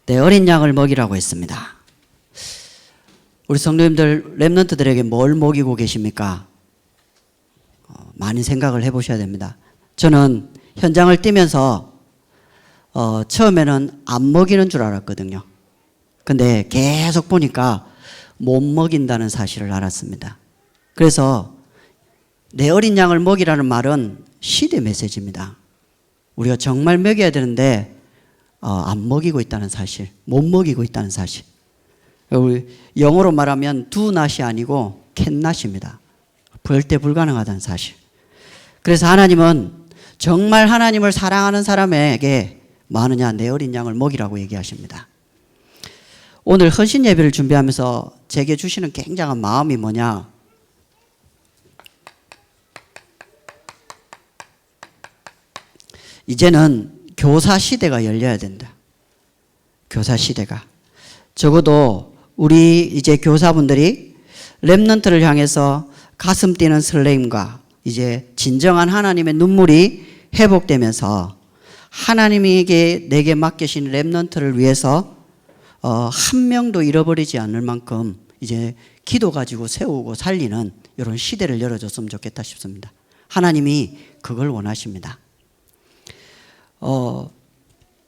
내 어린 양을 먹이라고 했습니다. 우리 성도님들, 렘넌트들에게 뭘 먹이고 계십니까? 많이 생각을 해보셔야 됩니다. 저는 현장을 뛰면서 처음에는 안 먹이는 줄 알았거든요. 근데 계속 보니까 못 먹인다는 사실을 알았습니다. 그래서 내 어린 양을 먹이라는 말은 시대 메시지입니다. 우리가 정말 먹여야 되는데 안 먹이고 있다는 사실, 못 먹이고 있다는 사실. 우리 영어로 말하면 do not이 아니고 can not입니다. 절대 불가능하다는 사실. 그래서 하나님은 정말 하나님을 사랑하는 사람에게 뭐 하느냐? 내 어린 양을 먹이라고 얘기하십니다. 오늘 헌신 예배를 준비하면서 제게 주시는 굉장한 마음이 뭐냐? 이제는 교사 시대가 열려야 된다. 교사 시대가. 적어도 우리 이제 교사분들이 렘넌트를 향해서 가슴 뛰는 설레임과 이제 진정한 하나님의 눈물이 회복되면서 하나님에게 내게 맡기신 렘넌트를 위해서 한 명도 잃어버리지 않을 만큼 이제 기도 가지고 세우고 살리는 이런 시대를 열어줬으면 좋겠다 싶습니다. 하나님이 그걸 원하십니다.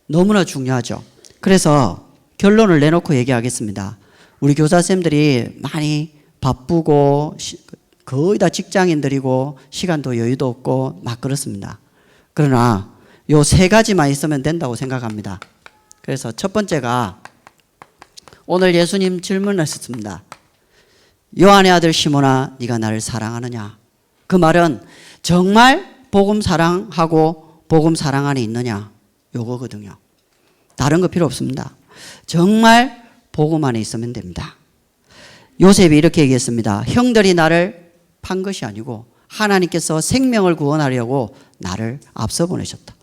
너무나 중요하죠. 그래서 결론을 내놓고 얘기하겠습니다. 우리 교사쌤들이 많이 바쁘고 거의 다 직장인들이고 시간도 여유도 없고 막 그렇습니다. 그러나 요 세 가지만 있으면 된다고 생각합니다. 그래서 첫 번째가 오늘 예수님 질문하셨습니다. 요한의 아들 시몬아, 네가 나를 사랑하느냐? 그 말은 정말 복음 사랑하고 복음 사랑 안에 있느냐? 요거거든요. 다른 거 필요 없습니다. 정말 복음 안에 있으면 됩니다. 요셉이 이렇게 얘기했습니다. 형들이 나를 판 것이 아니고 하나님께서 생명을 구원하려고 나를 앞서 보내셨다.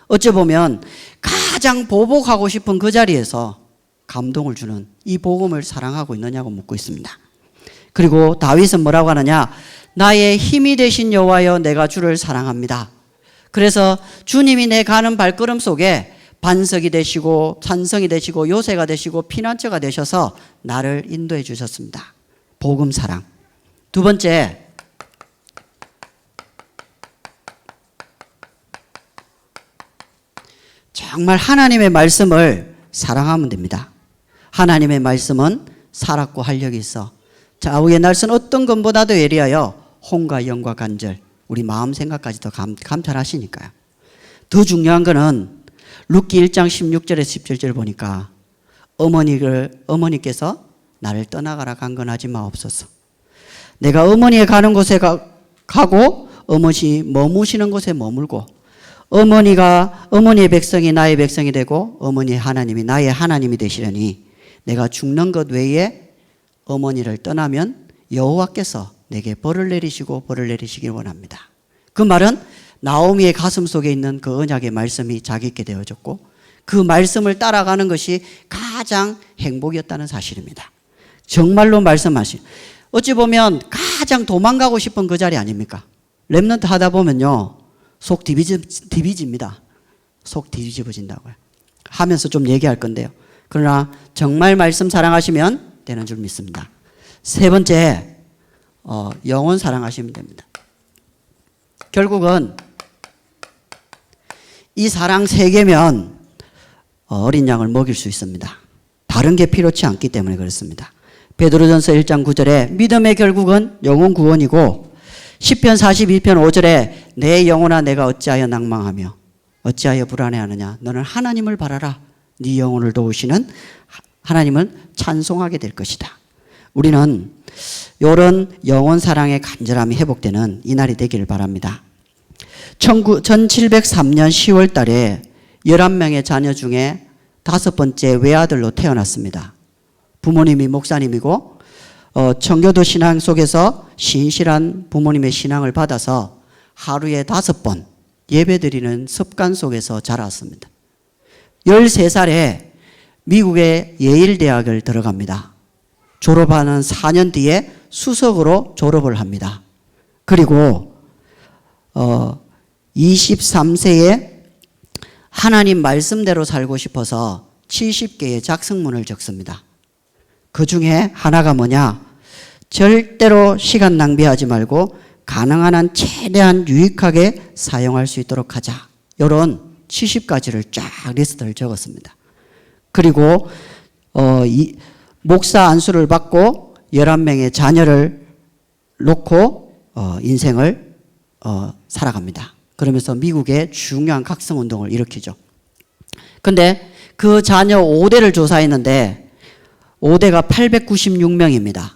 어찌 보면 가장 보복하고 싶은 그 자리에서 감동을 주는 이 복음을 사랑하고 있느냐고 묻고 있습니다. 그리고 다윗은 뭐라고 하느냐? 나의 힘이 되신 여호와여, 내가 주를 사랑합니다. 그래서 주님이 내 가는 발걸음 속에 반석이 되시고 산성이 되시고 요새가 되시고 피난처가 되셔서 나를 인도해 주셨습니다. 복음 사랑. 두 번째, 정말 하나님의 말씀을 사랑하면 됩니다. 하나님의 말씀은 살았고 활력이 있어 좌우의 날선 어떤 것보다도 예리하여 혼과 영과 간절, 우리 마음 생각까지도 감찰하시니까요. 더 중요한 거는 룻기 1장 16절에서 17절 보니까 어머니께서 나를 떠나가라 강건하지 마옵소서. 내가 어머니에 가는 곳에 가고 어머니 머무시는 곳에 머물고 어머니의 백성이 나의 백성이 되고 어머니의 하나님이 나의 하나님이 되시려니 내가 죽는 것 외에 어머니를 떠나면 여호와께서 내게 벌을 내리시고 벌을 내리시길 원합니다. 그 말은 나오미의 가슴 속에 있는 그 언약의 말씀이 자기 있게 되어졌고 그 말씀을 따라가는 것이 가장 행복이었다는 사실입니다. 정말로 말씀하신, 어찌 보면 가장 도망가고 싶은 그 자리 아닙니까? 렘넌트 하다 보면요 속 디비집니다. 속 뒤집어진다고요. 하면서 좀 얘기할 건데요. 그러나 정말 말씀 사랑하시면 되는 줄 믿습니다. 세 번째, 영혼 사랑하시면 됩니다. 결국은 이 사랑 세 개면 어린 양을 먹일 수 있습니다. 다른 게 필요치 않기 때문에 그렇습니다. 베드로전서 1장 9절에 믿음의 결국은 영혼 구원이고 시편 42편 5절에 내 영혼아 내가 어찌하여 낭망하며 어찌하여 불안해하느냐? 너는 하나님을 바라라. 네 영혼을 도우시는 하나님을 찬송하게 될 것이다. 우리는 이런 영혼 사랑의 간절함이 회복되는 이날이 되기를 바랍니다. 1703년 10월 달에 11명의 자녀 중에 5번째 외아들로 태어났습니다. 부모님이 목사님이고 청교도 신앙 속에서 신실한 부모님의 신앙을 받아서 하루에 5번 예배드리는 습관 속에서 자랐습니다. 13살에 미국의 예일대학을 들어갑니다. 졸업하는 4년 뒤에 수석으로 졸업을 합니다. 그리고 23세에 하나님 말씀대로 살고 싶어서 70개의 작성문을 적습니다. 그 중에 하나가 뭐냐? 절대로 시간 낭비하지 말고 가능한 한 최대한 유익하게 사용할 수 있도록 하자. 이런 70가지를 쫙 리스트를 적었습니다. 그리고 목사 안수를 받고 11명의 자녀를 놓고 인생을 살아갑니다. 그러면서 미국의 중요한 각성운동을 일으키죠. 근데 그 자녀 5대를 조사했는데 5대가 896명입니다.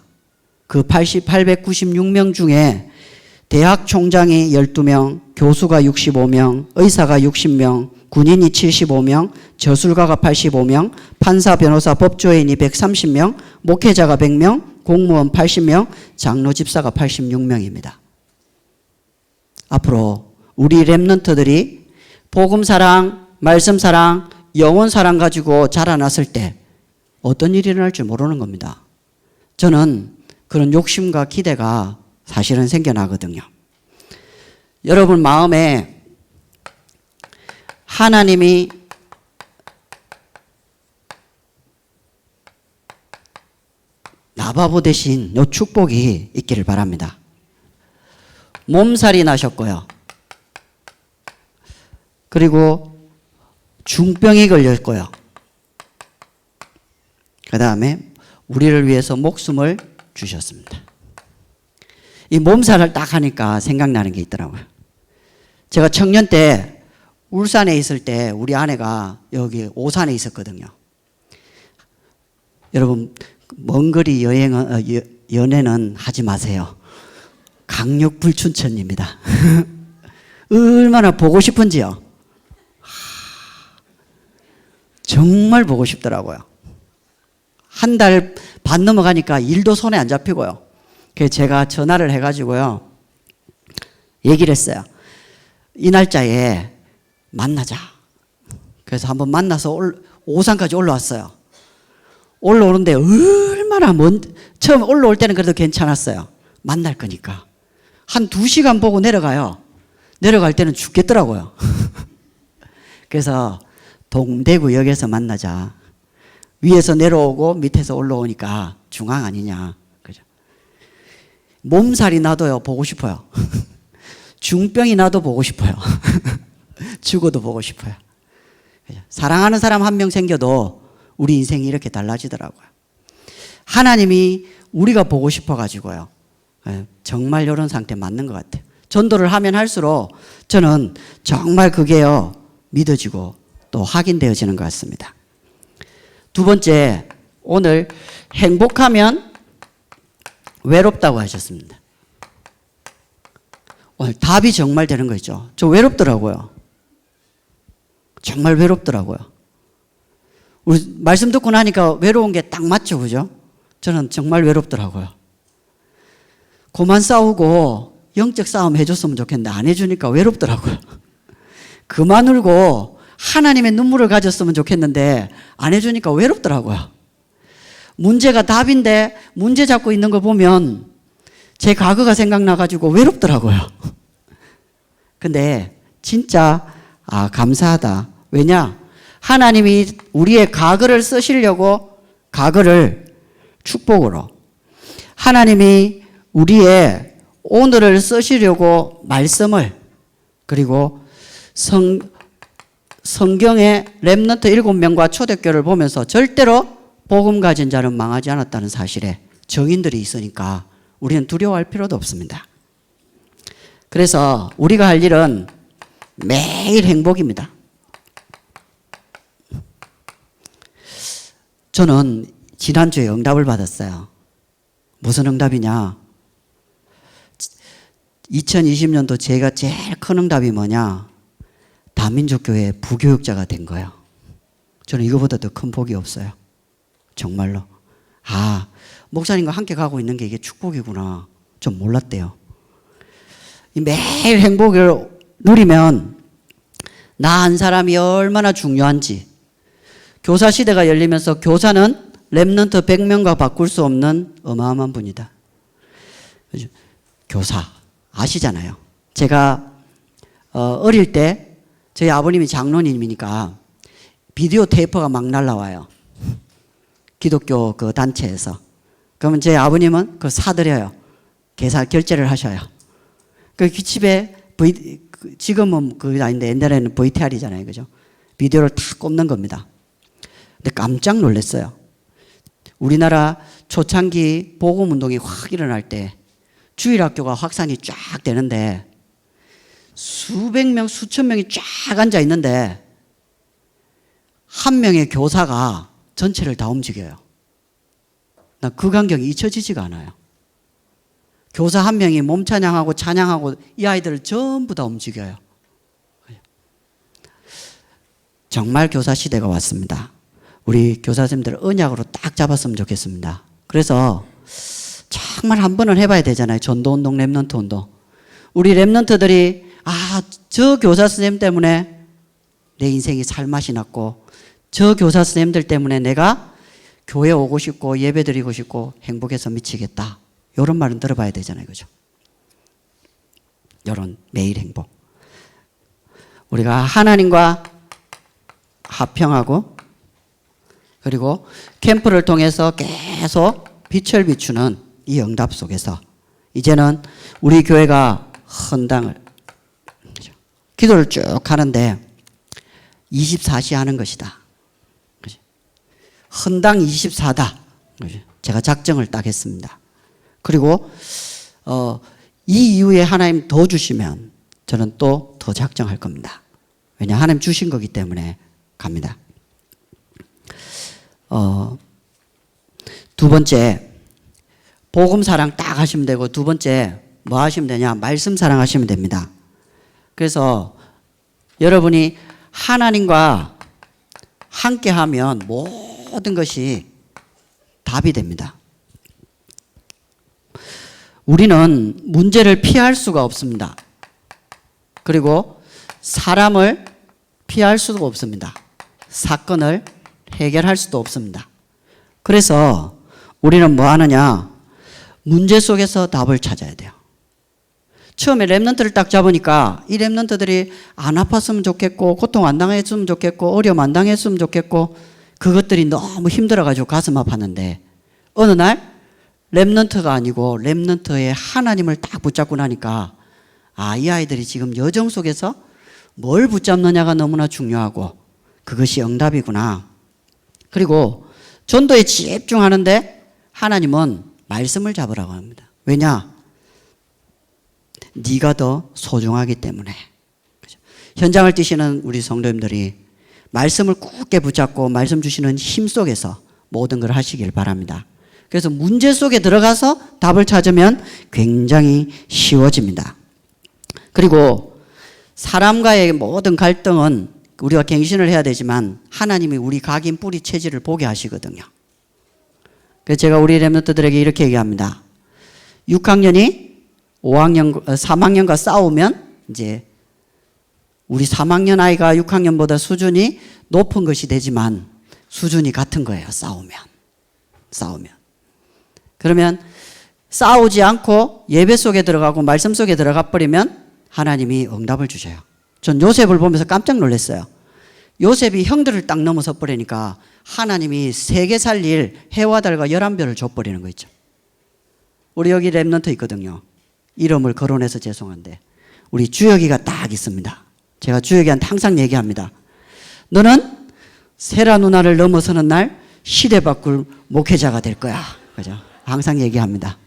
그 896명 중에 대학 총장이 12명, 교수가 65명, 의사가 60명, 군인이 75명, 저술가가 85명, 판사, 변호사, 법조인이 130명, 목회자가 100명, 공무원 80명, 장로 집사가 86명입니다. 앞으로 우리 렘넌트들이 복음 사랑, 말씀 사랑, 영혼 사랑 가지고 자라났을 때 어떤 일이 일어날지 모르는 겁니다. 저는 그런 욕심과 기대가 사실은 생겨나거든요. 여러분 마음에 하나님이 나바보 대신 요 축복이 있기를 바랍니다. 몸살이 나셨고요. 그리고 중병이 걸렸고요. 그 다음에 우리를 위해서 목숨을 주셨습니다. 이 몸살을 딱 하니까 생각나는 게 있더라고요. 제가 청년 때 울산에 있을 때 우리 아내가 여기 오산에 있었거든요. 여러분 먼 거리 연애는 하지 마세요. 강력 불춘천입니다. 얼마나 보고 싶은지요. 정말 보고 싶더라고요. 한 달 반 넘어가니까 일도 손에 안 잡히고요. 그래서 제가 전화를 해가지고요. 얘기를 했어요. 이 날짜에 만나자. 그래서 한번 만나서 오산까지 올라왔어요. 올라오는데 얼마나 처음 올라올 때는 그래도 괜찮았어요. 만날 거니까. 한 2시간 보고 내려가요. 내려갈 때는 죽겠더라고요. 그래서 동대구역에서 만나자. 위에서 내려오고 밑에서 올라오니까 중앙 아니냐. 그죠? 몸살이 나도요, 보고 싶어요. 중병이 나도 보고 싶어요. 죽어도 보고 싶어요. 그죠? 사랑하는 사람 한 명 생겨도 우리 인생이 이렇게 달라지더라고요. 하나님이 우리가 보고 싶어가지고요. 정말 이런 상태 맞는 것 같아요. 전도를 하면 할수록 저는 정말 그게요, 믿어지고 또 확인되어지는 것 같습니다. 두 번째, 오늘 행복하면 외롭다고 하셨습니다. 오늘 답이 정말 되는 거 있죠. 저 외롭더라고요. 정말 외롭더라고요. 우리 말씀 듣고 나니까 외로운 게 딱 맞죠, 그죠? 저는 정말 외롭더라고요. 그만 싸우고 영적 싸움 해줬으면 좋겠는데 안 해주니까 외롭더라고요. 그만 울고 하나님의 눈물을 가졌으면 좋겠는데 안 해주니까 외롭더라고요. 문제가 답인데 문제 잡고 있는 거 보면 제 과거가 생각나가지고 외롭더라고요. 근데 진짜 감사하다. 왜냐? 하나님이 우리의 과거를 쓰시려고 과거를 축복으로, 하나님이 우리의 오늘을 쓰시려고 말씀을, 그리고 성경의 렘넌트 7명과 초대교를 보면서 절대로 복음 가진 자는 망하지 않았다는 사실에 정인들이 있으니까 우리는 두려워할 필요도 없습니다. 그래서 우리가 할 일은 매일 행복입니다. 저는 지난주에 응답을 받았어요. 무슨 응답이냐? 2020년도 제가 제일 큰 응답이 뭐냐? 다민족교회 부교육자가 된 거예요. 저는 이거보다 더 큰 복이 없어요. 정말로. 목사님과 함께 가고 있는 게 이게 축복이구나. 좀 몰랐대요. 매일 행복을 누리면 나 한 사람이 얼마나 중요한지. 교사 시대가 열리면서 교사는 렘넌트 100명과 바꿀 수 없는 어마어마한 분이다. 교사 아시잖아요. 제가 어릴 때 저희 아버님이 장로님이니까 비디오 테이프가 막 날라와요. 기독교 그 단체에서. 그러면 제 아버님은 그걸 사드려요. 결제를 하셔요. 그 집에 지금은 그게 아닌데 옛날에는 VTR이잖아요. 그죠? 비디오를 다 꼽는 겁니다. 근데 깜짝 놀랐어요. 우리나라 초창기 복음운동이 확 일어날 때 주일학교가 확산이 쫙 되는데 수백 명, 수천 명이 쫙 앉아 있는데 한 명의 교사가 전체를 다 움직여요. 나 그 광경이 잊혀지지가 않아요. 교사 한 명이 몸 찬양하고 찬양하고 이 아이들을 전부 다 움직여요. 정말 교사 시대가 왔습니다. 우리 교사님들 언약으로 딱 잡았으면 좋겠습니다. 그래서 정말 한 번은 해봐야 되잖아요. 전도운동, 랩런트 운동. 우리 랩런트들이 저 교사 선생님 때문에 내 인생이 살맛이 났고 저 교사 선생님들 때문에 내가 교회 오고 싶고 예배 드리고 싶고 행복해서 미치겠다. 이런 말은 들어봐야 되잖아요. 그죠? 이런 매일 행복. 우리가 하나님과 합평하고 그리고 캠프를 통해서 계속 빛을 비추는 이 응답 속에서 이제는 우리 교회가 헌당을 기도를 쭉 하는데 24시 하는 것이다. 헌당 24다. 제가 작정을 딱 했습니다. 그리고 이 이후에 하나님 더 주시면 저는 또 더 작정할 겁니다. 왜냐 하나님 주신 거기 때문에 갑니다. 두 번째 복음 사랑 딱 하시면 되고 두 번째 뭐 하시면 되냐 말씀 사랑하시면 됩니다. 그래서 여러분이 하나님과 함께하면 모든 것이 답이 됩니다. 우리는 문제를 피할 수가 없습니다. 그리고 사람을 피할 수도 없습니다. 사건을 해결할 수도 없습니다. 그래서 우리는 뭐 하느냐? 문제 속에서 답을 찾아야 돼요. 처음에 랩런트를 딱 잡으니까 이 랩런트들이 안 아팠으면 좋겠고 고통 안 당했으면 좋겠고 어려움 안 당했으면 좋겠고 그것들이 너무 힘들어가지고 가슴 아팠는데 어느 날 랩런트가 아니고 랩런트의 하나님을 딱 붙잡고 나니까 이 아이들이 지금 여정 속에서 뭘 붙잡느냐가 너무나 중요하고 그것이 응답이구나. 그리고 전도에 집중하는데 하나님은 말씀을 잡으라고 합니다. 왜냐? 네가 더 소중하기 때문에. 현장을 뛰시는 우리 성도님들이 말씀을 굳게 붙잡고 말씀 주시는 힘 속에서 모든 걸 하시길 바랍니다. 그래서 문제 속에 들어가서 답을 찾으면 굉장히 쉬워집니다. 그리고 사람과의 모든 갈등은 우리가 갱신을 해야 되지만 하나님이 우리 각인 뿌리 체질을 보게 하시거든요. 그래서 제가 우리 랩런트들에게 이렇게 얘기합니다. 6학년이 3학년과 싸우면 이제 우리 3학년 아이가 6학년보다 수준이 높은 것이 되지만 수준이 같은 거예요. 싸우면. 그러면 싸우지 않고 예배 속에 들어가고 말씀 속에 들어가 버리면 하나님이 응답을 주셔요. 전 요셉을 보면서 깜짝 놀랐어요. 요셉이 형들을 딱 넘어서 버리니까 하나님이 세계 살릴 해와 달과 11별을 줘버리는 거 있죠. 우리 여기 랩런트 있거든요. 이름을 거론해서 죄송한데 우리 주혁이가 딱 있습니다. 제가 주혁이한테 항상 얘기합니다. 너는 세라 누나를 넘어서는 날 시대 바꿀 목회자가 될 거야. 그죠? 항상 얘기합니다.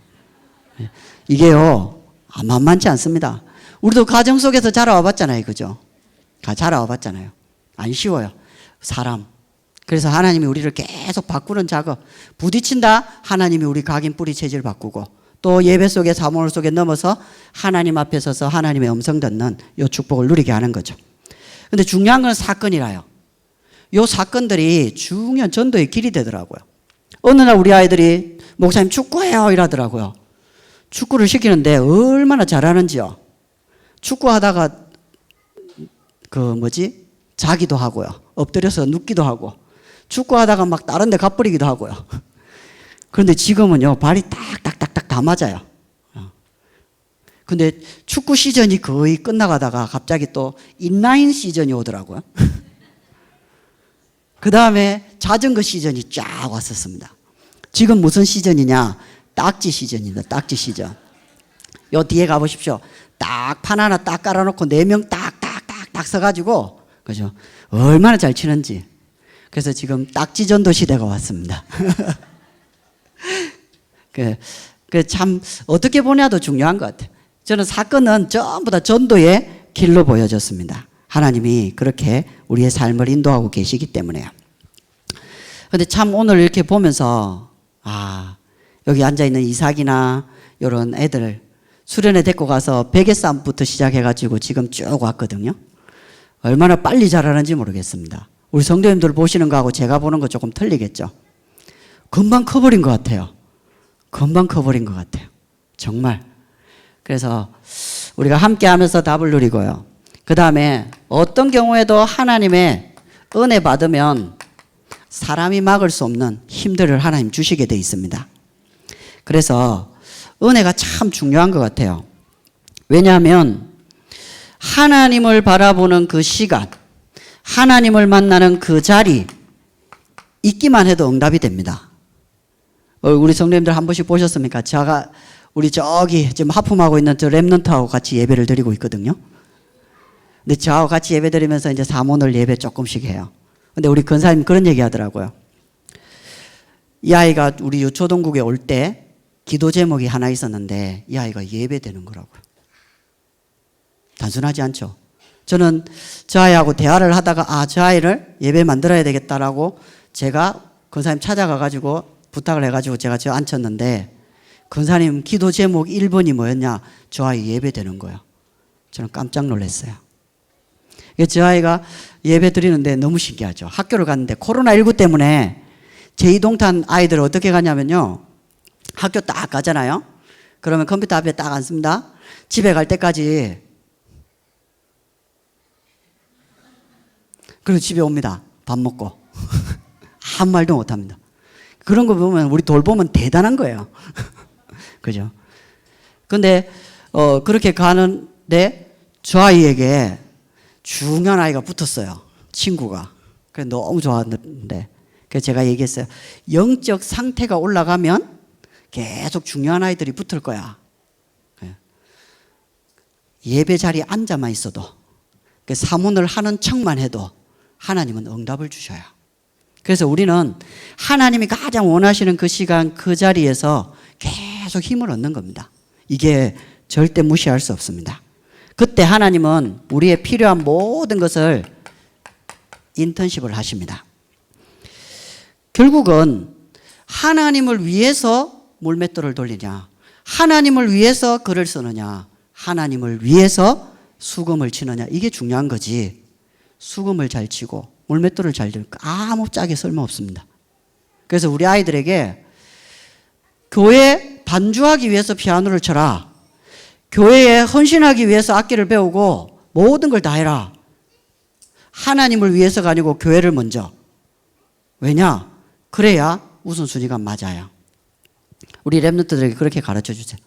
이게요, 만만치 않습니다. 우리도 가정 속에서 자라와 봤잖아요. 그죠? 자라와 봤잖아요. 안 쉬워요. 사람. 그래서 하나님이 우리를 계속 바꾸는 작업. 부딪힌다. 하나님이 우리 각인 뿌리 체질 바꾸고 또 예배 속에 사모를 속에 넘어서 하나님 앞에 서서 하나님의 음성 듣는 이 축복을 누리게 하는 거죠. 근데 중요한 건 사건이라요. 이 사건들이 중요한 전도의 길이 되더라고요. 어느 날 우리 아이들이 목사님 축구해요 이러더라고요. 축구를 시키는데 얼마나 잘하는지요. 축구하다가 자기도 하고요. 엎드려서 눕기도 하고 축구하다가 막 다른 데 가버리기도 하고요. 그런데 지금은요 발이 딱딱딱딱 다 맞아요. 근데 축구 시즌이 거의 끝나가다가 갑자기 또 인라인 시즌이 오더라고요. 그 다음에 자전거 시즌이 쫙 왔었습니다. 지금 무슨 시즌이냐? 딱지 시즌입니다. 딱지 시즌. 요 뒤에 가보십시오. 딱 판 하나 딱 깔아놓고 4명 딱 서가지고, 그죠? 얼마나 잘 치는지. 그래서 지금 딱지 전도 시대가 왔습니다. 참 어떻게 보냐도 중요한 것 같아요. 저는 사건은 전부 다 전도의 길로 보여졌습니다. 하나님이 그렇게 우리의 삶을 인도하고 계시기 때문에요. 근데 참 오늘 이렇게 보면서, 여기 앉아있는 이삭이나 이런 애들 수련회 데리고 가서 베개 싸움부터 시작해가지고 지금 쭉 왔거든요. 얼마나 빨리 자라는지 모르겠습니다. 우리 성도님들 보시는 거하고 제가 보는 거 조금 틀리겠죠. 금방 커버린 것 같아요. 금방 커버린 것 같아요. 정말. 그래서 우리가 함께 하면서 답을 누리고요. 그 다음에 어떤 경우에도 하나님의 은혜 받으면 사람이 막을 수 없는 힘들을 하나님 주시게 돼 있습니다. 그래서 은혜가 참 중요한 것 같아요. 왜냐하면 하나님을 바라보는 그 시간, 하나님을 만나는 그 자리 있기만 해도 응답이 됩니다. 우리 성도님들 한 번씩 보셨습니까? 제가 우리 저기 지금 하품하고 있는 저 렘넌트하고 같이 예배를 드리고 있거든요. 근데 저하고 같이 예배 드리면서 이제 사모늘 예배 조금씩 해요. 근데 우리 권사님 그런 얘기 하더라고요. 이 아이가 우리 유초동국에 올 때 기도 제목이 하나 있었는데 이 아이가 예배 드는 거라고요. 단순하지 않죠. 저는 저 아이하고 대화를 하다가 저 아이를 예배 만들어야 되겠다라고 제가 권사님 찾아가가지고 부탁을 해가지고 제가 저 앉혔는데 권사님 기도 제목 1번이 뭐였냐? 저 아이 예배 되는 거예요. 저는 깜짝 놀랐어요. 저 아이가 예배 드리는데 너무 신기하죠. 학교를 갔는데 코로나19 때문에 제2동탄 아이들 어떻게 가냐면요. 학교 딱 가잖아요. 그러면 컴퓨터 앞에 딱 앉습니다. 집에 갈 때까지. 그리고 집에 옵니다. 밥 먹고. 아무 말도 못 합니다. 그런 거 보면 우리 돌보면 대단한 거예요. 그죠? 근데, 그렇게 가는데 저 아이에게 중요한 아이가 붙었어요. 친구가. 그래서 너무 좋았는데. 그래서 제가 얘기했어요. 영적 상태가 올라가면 계속 중요한 아이들이 붙을 거야. 예배 자리에 앉아만 있어도, 사문을 하는 척만 해도 하나님은 응답을 주셔요. 그래서 우리는 하나님이 가장 원하시는 그 시간, 그 자리에서 계속 힘을 얻는 겁니다. 이게 절대 무시할 수 없습니다. 그때 하나님은 우리의 필요한 모든 것을 인턴십을 하십니다. 결국은 하나님을 위해서 물맷돌을 돌리냐, 하나님을 위해서 글을 쓰느냐, 하나님을 위해서 수금을 치느냐, 이게 중요한 거지. 수금을 잘 치고 물맷돌을 잘 들고 아무 짝에 쓸모없습니다. 그래서 우리 아이들에게 교회 반주하기 위해서 피아노를 쳐라, 교회에 헌신하기 위해서 악기를 배우고 모든 걸 다 해라. 하나님을 위해서가 아니고 교회를 먼저. 왜냐? 그래야 우선순위가 맞아요. 우리 렘넌트들에게 그렇게 가르쳐 주세요.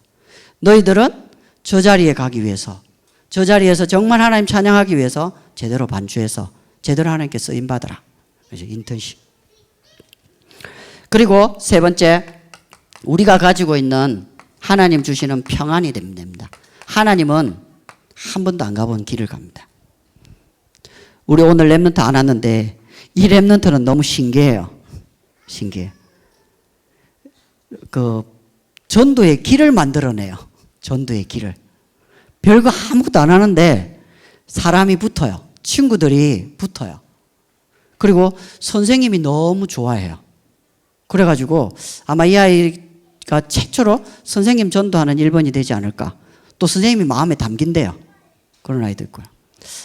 너희들은 저 자리에 가기 위해서, 저 자리에서 정말 하나님 찬양하기 위해서 제대로 반주해서 제대로 하나님께 쓰임받아라. 그래서 인턴십. 그리고 세 번째, 우리가 가지고 있는 하나님 주시는 평안이 됩니다. 하나님은 한 번도 안 가본 길을 갑니다. 우리 오늘 렘넌트 안 왔는데 이 렘넌트는 너무 신기해요. 신기해. 전도의 길을 만들어내요. 전도의 길을. 별거 아무것도 안 하는데 사람이 붙어요. 친구들이 붙어요. 그리고 선생님이 너무 좋아해요. 그래가지고 아마 이 아이가 최초로 선생님 전도하는 1번이 되지 않을까. 또 선생님이 마음에 담긴대요. 그런 아이도 있고요.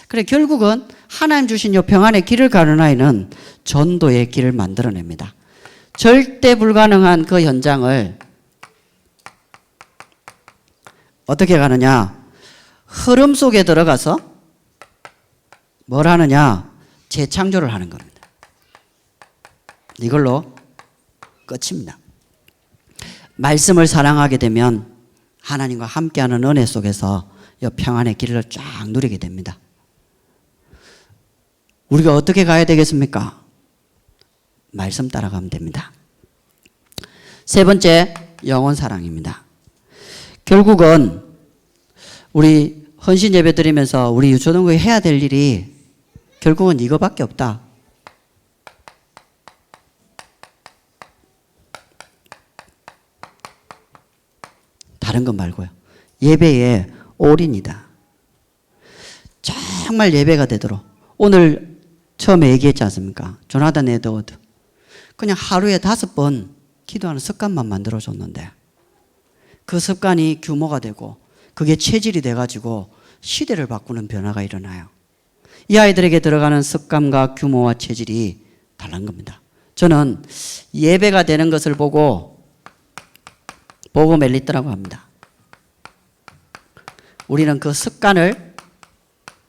그래, 결국은 하나님 주신 요 평안의 길을 가는 아이는 전도의 길을 만들어냅니다. 절대 불가능한 그 현장을 어떻게 가느냐? 흐름 속에 들어가서 뭘 하느냐? 재창조를 하는 겁니다. 이걸로 끝입니다. 말씀을 사랑하게 되면 하나님과 함께하는 은혜 속에서 이 평안의 길을 쫙 누리게 됩니다. 우리가 어떻게 가야 되겠습니까? 말씀 따라가면 됩니다. 세 번째, 영혼 사랑입니다. 결국은 우리 헌신 예배 드리면서 우리 유초등교회 해야 될 일이 결국은 이거밖에 없다. 다른 것 말고요. 예배의 올인이다. 정말 예배가 되도록. 오늘 처음에 얘기했지 않습니까? 조나단 에드워드. 그냥 하루에 5번 기도하는 습관만 만들어줬는데 그 습관이 규모가 되고 그게 체질이 돼가지고 시대를 바꾸는 변화가 일어나요. 이 아이들에게 들어가는 습관과 규모와 체질이 다른 겁니다. 저는 예배가 되는 것을 보고 보고 멜리트라고 합니다. 우리는 그 습관을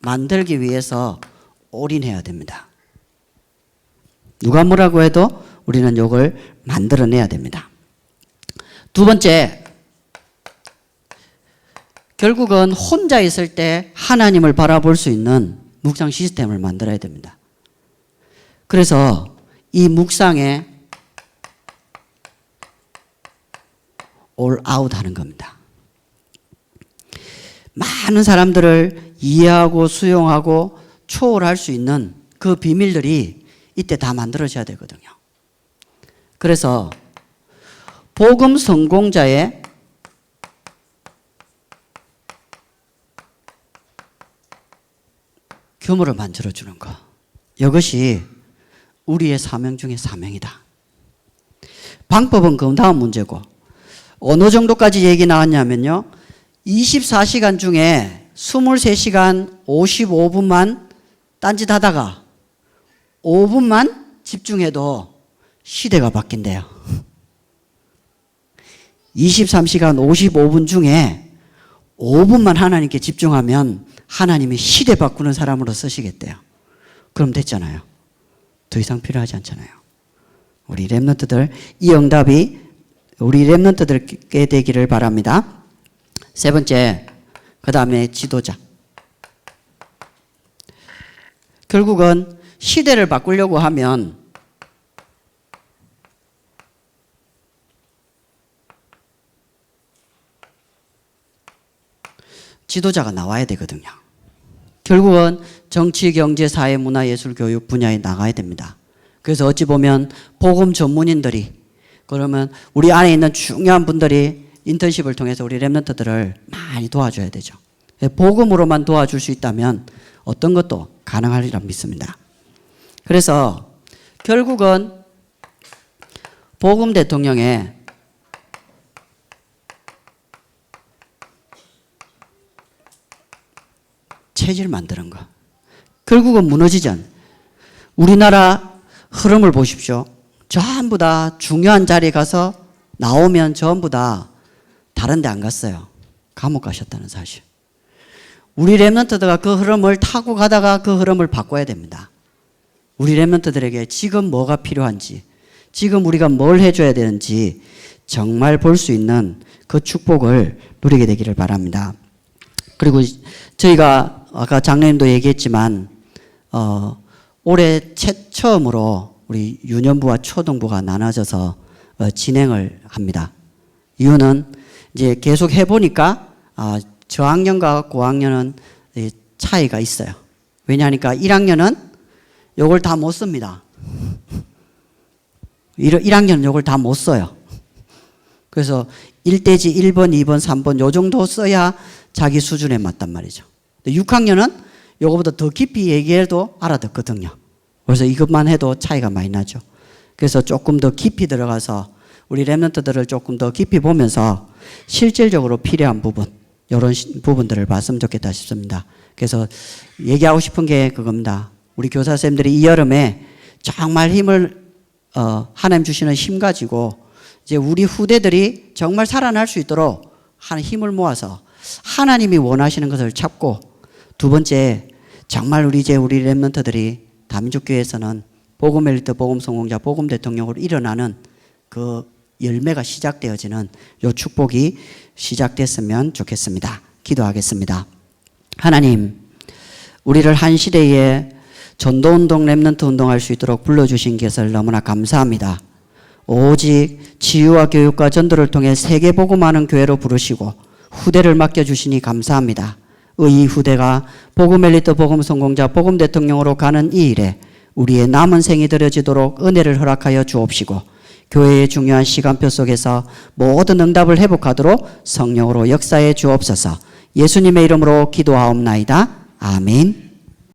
만들기 위해서 올인해야 됩니다. 누가 뭐라고 해도 우리는 이걸 만들어내야 됩니다. 두 번째, 결국은 혼자 있을 때 하나님을 바라볼 수 있는 묵상 시스템을 만들어야 됩니다. 그래서 이 묵상에 올 아웃 하는 겁니다. 많은 사람들을 이해하고 수용하고 초월할 수 있는 그 비밀들이 이때 다 만들어져야 되거든요. 그래서 복음 성공자의 규모를 만들어주는 것. 이것이 우리의 사명 중에 사명이다. 방법은 그 다음 문제고 어느 정도까지 얘기 나왔냐면요. 24시간 중에 23시간 55분만 딴짓하다가 5분만 집중해도 시대가 바뀐대요. 23시간 55분 중에 5분만 하나님께 집중하면 하나님이 시대 바꾸는 사람으로 쓰시겠대요. 그럼 됐잖아요. 더 이상 필요하지 않잖아요. 우리 렘넌트들 이 응답이 우리 렘넌트들께 되기를 바랍니다. 세 번째, 그 다음에 지도자. 결국은 시대를 바꾸려고 하면 지도자가 나와야 되거든요. 결국은 정치, 경제, 사회, 문화, 예술, 교육 분야에 나가야 됩니다. 그래서 어찌 보면 복음 전문인들이 그러면 우리 안에 있는 중요한 분들이 인턴십을 통해서 우리 렘넌트들을 많이 도와줘야 되죠. 복음으로만 도와줄 수 있다면 어떤 것도 가능하리라 믿습니다. 그래서 결국은 복음 대통령의 체질을 만드는 거. 결국은 무너지지 않아요. 우리나라 흐름을 보십시오. 전부 다 중요한 자리에 가서 나오면 전부 다 다른 데 안 갔어요. 감옥 가셨다는 사실. 우리 렘넌트들가 그 흐름을 타고 가다가 그 흐름을 바꿔야 됩니다. 우리 렘넌트들에게 지금 뭐가 필요한지, 지금 우리가 뭘 해줘야 되는지 정말 볼 수 있는 그 축복을 누리게 되기를 바랍니다. 그리고 저희가 아까 장로님도 얘기했지만 올해 처음으로 우리 유년부와 초등부가 나눠져서 진행을 합니다. 이유는 이제 계속 해보니까 저학년과 고학년은 차이가 있어요. 왜냐하니까 1학년은 요걸 다 못 씁니다. 1학년은 요걸 다 못 써요. 그래서 1대지 1번, 2번, 3번 요 정도 써야 자기 수준에 맞단 말이죠. 6학년은 요거보다 더 깊이 얘기해도 알아듣거든요. 그래서 이것만 해도 차이가 많이 나죠. 그래서 조금 더 깊이 들어가서 우리 렘넌트들을 조금 더 깊이 보면서 실질적으로 필요한 부분, 이런 부분들을 봤으면 좋겠다 싶습니다. 그래서 얘기하고 싶은 게 그겁니다. 우리 교사쌤들이 이 여름에 정말 힘을 하나님 주시는 힘 가지고 이제 우리 후대들이 정말 살아날 수 있도록 하는 힘을 모아서 하나님이 원하시는 것을 찾고, 두 번째 정말 우리 렘넌트들이 다민족교회에서는 복음 엘리트, 복음 성공자, 복음 대통령으로 일어나는 그 열매가 시작되어지는 요 축복이 시작됐으면 좋겠습니다. 기도하겠습니다. 하나님, 우리를 한 시대에 전도운동, 랩런트 운동할 수 있도록 불러주신 것을 너무나 감사합니다. 오직 치유와 교육과 전도를 통해 세계 복음하는 교회로 부르시고 후대를 맡겨주시니 감사합니다. 이 후대가 복음 엘리트, 복음 성공자, 복음 대통령으로 가는 이 일에 우리의 남은 생이 드려지도록 은혜를 허락하여 주옵시고 교회의 중요한 시간표 속에서 모든 응답을 회복하도록 성령으로 역사해 주옵소서. 예수님의 이름으로 기도하옵나이다. 아멘.